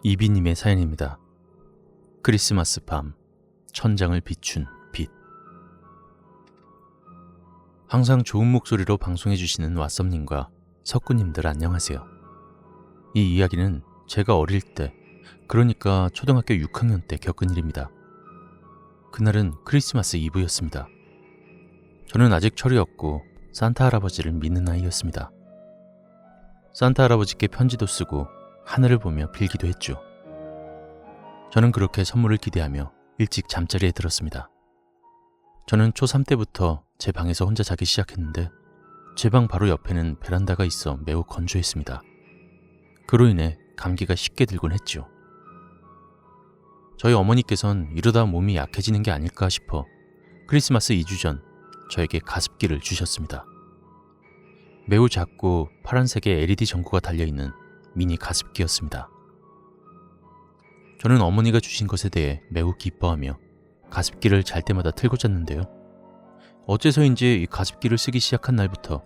이비님의 사연입니다. 크리스마스 밤, 천장을 비춘 빛. 항상 좋은 목소리로 방송해주시는 왓썸님과 석구님들 안녕하세요. 이 이야기는 제가 어릴 때, 그러니까 초등학교 6학년 때 겪은 일입니다. 그날은 크리스마스 이브였습니다. 저는 아직 철이었고 산타 할아버지를 믿는 아이였습니다. 산타 할아버지께 편지도 쓰고 하늘을 보며 빌기도 했죠. 저는 그렇게 선물을 기대하며 일찍 잠자리에 들었습니다. 저는 초3 때부터 제 방에서 혼자 자기 시작했는데 제 방 바로 옆에는 베란다가 있어 매우 건조했습니다. 그로 인해 감기가 쉽게 들곤 했죠. 저희 어머니께선 이러다 몸이 약해지는 게 아닐까 싶어 크리스마스 2주 전 저에게 가습기를 주셨습니다. 매우 작고 파란색의 LED 전구가 달려있는 미니 가습기였습니다. 저는 어머니가 주신 것에 대해 매우 기뻐하며 가습기를 잘 때마다 틀고 잤는데요. 어째서인지 이 가습기를 쓰기 시작한 날부터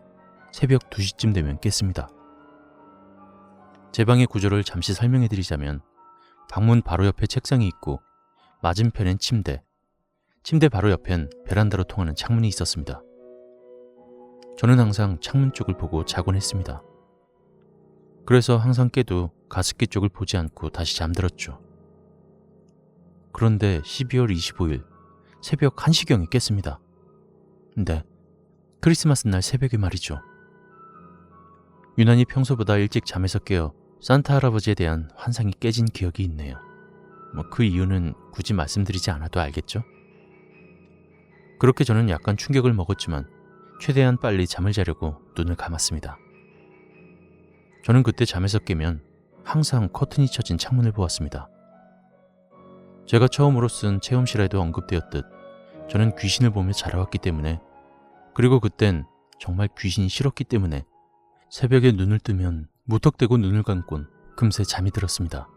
새벽 2시쯤 되면 깼습니다. 제 방의 구조를 잠시 설명해드리자면 방문 바로 옆에 책상이 있고 맞은편엔 침대 바로 옆엔 베란다로 통하는 창문이 있었습니다. 저는 항상 창문 쪽을 보고 자곤 했습니다. 그래서 항상 깨도 가습기 쪽을 보지 않고 다시 잠들었죠. 그런데 12월 25일 새벽 1시경에 깼습니다. 근데 크리스마스 날 새벽에 말이죠. 유난히 평소보다 일찍 잠에서 깨어 산타 할아버지에 대한 환상이 깨진 기억이 있네요. 그 이유는 굳이 말씀드리지 않아도 알겠죠? 그렇게 저는 약간 충격을 먹었지만 최대한 빨리 잠을 자려고 눈을 감았습니다. 저는 그때 잠에서 깨면 항상 커튼이 쳐진 창문을 보았습니다. 제가 처음으로 쓴 체험실에도 언급되었듯 저는 귀신을 보며 자라왔기 때문에, 그리고 그땐 정말 귀신이 싫었기 때문에 새벽에 눈을 뜨면 무턱대고 눈을 감곤 금세 잠이 들었습니다.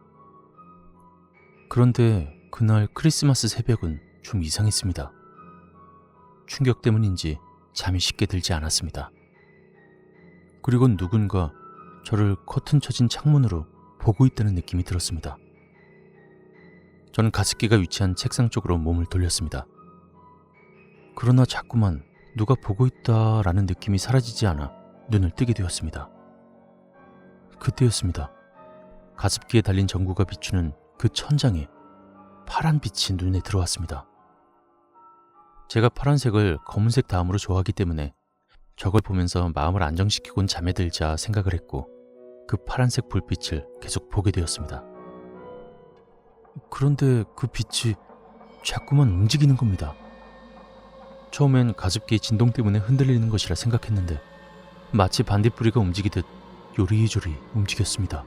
그런데 그날 크리스마스 새벽은 좀 이상했습니다. 충격 때문인지 잠이 쉽게 들지 않았습니다. 그리고 누군가 저를 커튼 쳐진 창문으로 보고 있다는 느낌이 들었습니다. 저는 가습기가 위치한 책상 쪽으로 몸을 돌렸습니다. 그러나 자꾸만 누가 보고 있다라는 느낌이 사라지지 않아 눈을 뜨게 되었습니다. 그때였습니다. 가습기에 달린 전구가 비추는 그 천장에 파란 빛이 눈에 들어왔습니다. 제가 파란색을 검은색 다음으로 좋아하기 때문에 저걸 보면서 마음을 안정시키곤 잠에 들자 생각을 했고 그 파란색 불빛을 계속 보게 되었습니다. 그런데 그 빛이 자꾸만 움직이는 겁니다. 처음엔 가습기의 진동 때문에 흔들리는 것이라 생각했는데 마치 반딧불이가 움직이듯 요리조리 움직였습니다.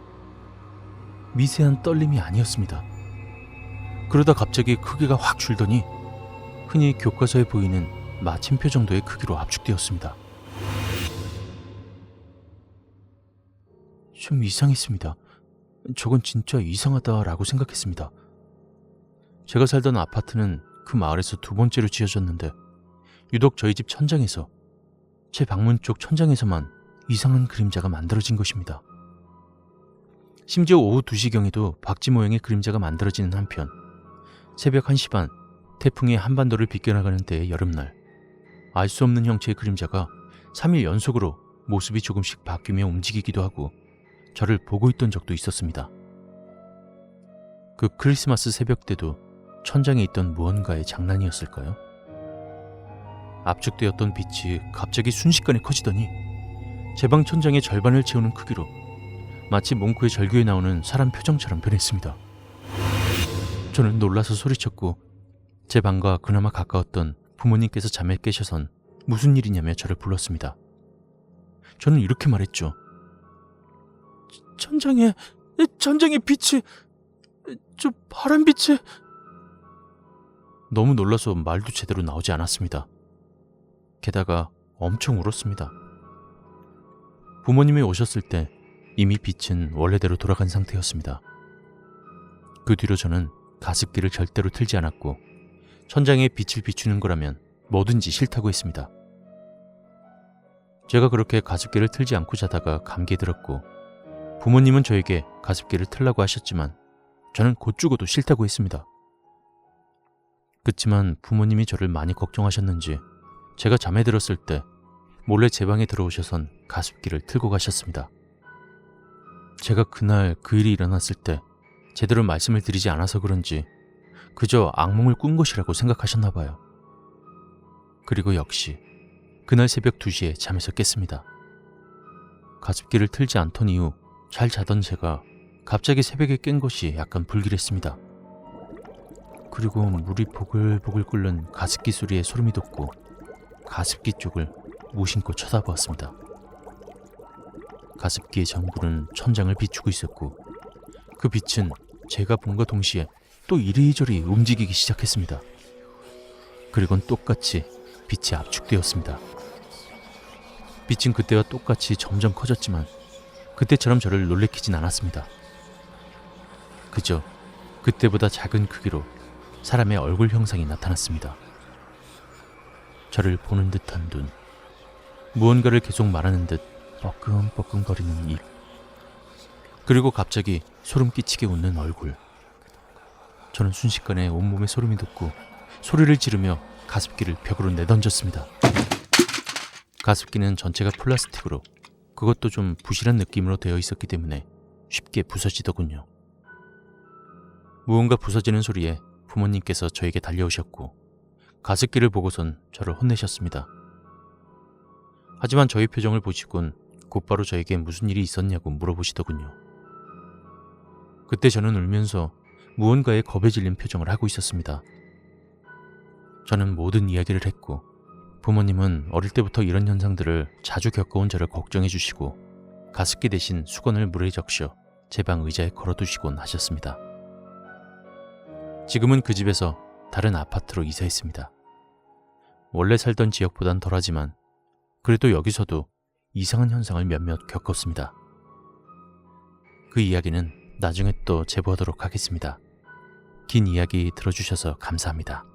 미세한 떨림이 아니었습니다. 그러다 갑자기 크기가 확 줄더니 흔히 교과서에 보이는 마침표 정도의 크기로 압축되었습니다. 좀 이상했습니다. 저건 진짜 이상하다라고 생각했습니다. 제가 살던 아파트는 그 마을에서 2번째로 지어졌는데 유독 저희 집 천장에서, 제 방문 쪽 천장에서만 이상한 그림자가 만들어진 것입니다. 심지어 오후 2시경에도 박쥐 모양의 그림자가 만들어지는 한편 새벽 1시 반 태풍이 한반도를 비껴나가는 때의 여름날 알 수 없는 형체의 그림자가 3일 연속으로 모습이 조금씩 바뀌며 움직이기도 하고 저를 보고 있던 적도 있었습니다. 그 크리스마스 새벽 때도 천장에 있던 무언가의 장난이었을까요? 압축되었던 빛이 갑자기 순식간에 커지더니 제 방 천장의 절반을 채우는 크기로 마치 몽크의 절규에 나오는 사람 표정처럼 변했습니다. 저는 놀라서 소리쳤고 제 방과 그나마 가까웠던 부모님께서 잠에 깨셔선 무슨 일이냐며 저를 불렀습니다. 저는 이렇게 말했죠. 천장에 빛이, 저 파란 빛이. 너무 놀라서 말도 제대로 나오지 않았습니다. 게다가 엄청 울었습니다. 부모님이 오셨을 때 이미 빛은 원래대로 돌아간 상태였습니다. 그 뒤로 저는 가습기를 절대로 틀지 않았고 천장에 빛을 비추는 거라면 뭐든지 싫다고 했습니다. 제가 그렇게 가습기를 틀지 않고 자다가 감기에 들었고 부모님은 저에게 가습기를 틀라고 하셨지만 저는 곧 죽어도 싫다고 했습니다. 그치만 부모님이 저를 많이 걱정하셨는지 제가 잠에 들었을 때 몰래 제 방에 들어오셔선 가습기를 틀고 가셨습니다. 제가 그날 그 일이 일어났을 때 제대로 말씀을 드리지 않아서 그런지 그저 악몽을 꾼 것이라고 생각하셨나 봐요. 그리고 역시 그날 새벽 2시에 잠에서 깼습니다. 가습기를 틀지 않던 이후 잘 자던 제가 갑자기 새벽에 깬 것이 약간 불길했습니다. 그리고 물이 보글보글 끓는 가습기 소리에 소름이 돋고 가습기 쪽을 무심코 쳐다보았습니다. 가습기의 전구는 천장을 비추고 있었고 그 빛은 제가 본과 동시에 또 이리저리 움직이기 시작했습니다. 그리곤 똑같이 빛이 압축되었습니다. 빛은 그때와 똑같이 점점 커졌지만 그때처럼 저를 놀래키진 않았습니다. 그저 그때보다 작은 크기로 사람의 얼굴 형상이 나타났습니다. 저를 보는 듯한 눈, 무언가를 계속 말하는 듯 뻐끔뻐끔거리는 입, 그리고 갑자기 소름 끼치게 웃는 얼굴. 저는 순식간에 온몸에 소름이 돋고 소리를 지르며 가습기를 벽으로 내던졌습니다. 가습기는 전체가 플라스틱으로 그것도 좀 부실한 느낌으로 되어 있었기 때문에 쉽게 부서지더군요. 무언가 부서지는 소리에 부모님께서 저에게 달려오셨고 가습기를 보고선 저를 혼내셨습니다. 하지만 저의 표정을 보시곤 곧바로 저에게 무슨 일이 있었냐고 물어보시더군요. 그때 저는 울면서 무언가에 겁에 질린 표정을 하고 있었습니다. 저는 모든 이야기를 했고 부모님은 어릴 때부터 이런 현상들을 자주 겪어온 저를 걱정해 주시고 가습기 대신 수건을 물에 적셔 제 방 의자에 걸어두시곤 하셨습니다. 지금은 그 집에서 다른 아파트로 이사했습니다. 원래 살던 지역보단 덜하지만 그래도 여기서도 이상한 현상을 몇몇 겪었습니다. 그 이야기는 나중에 또 제보하도록 하겠습니다. 긴 이야기 들어주셔서 감사합니다.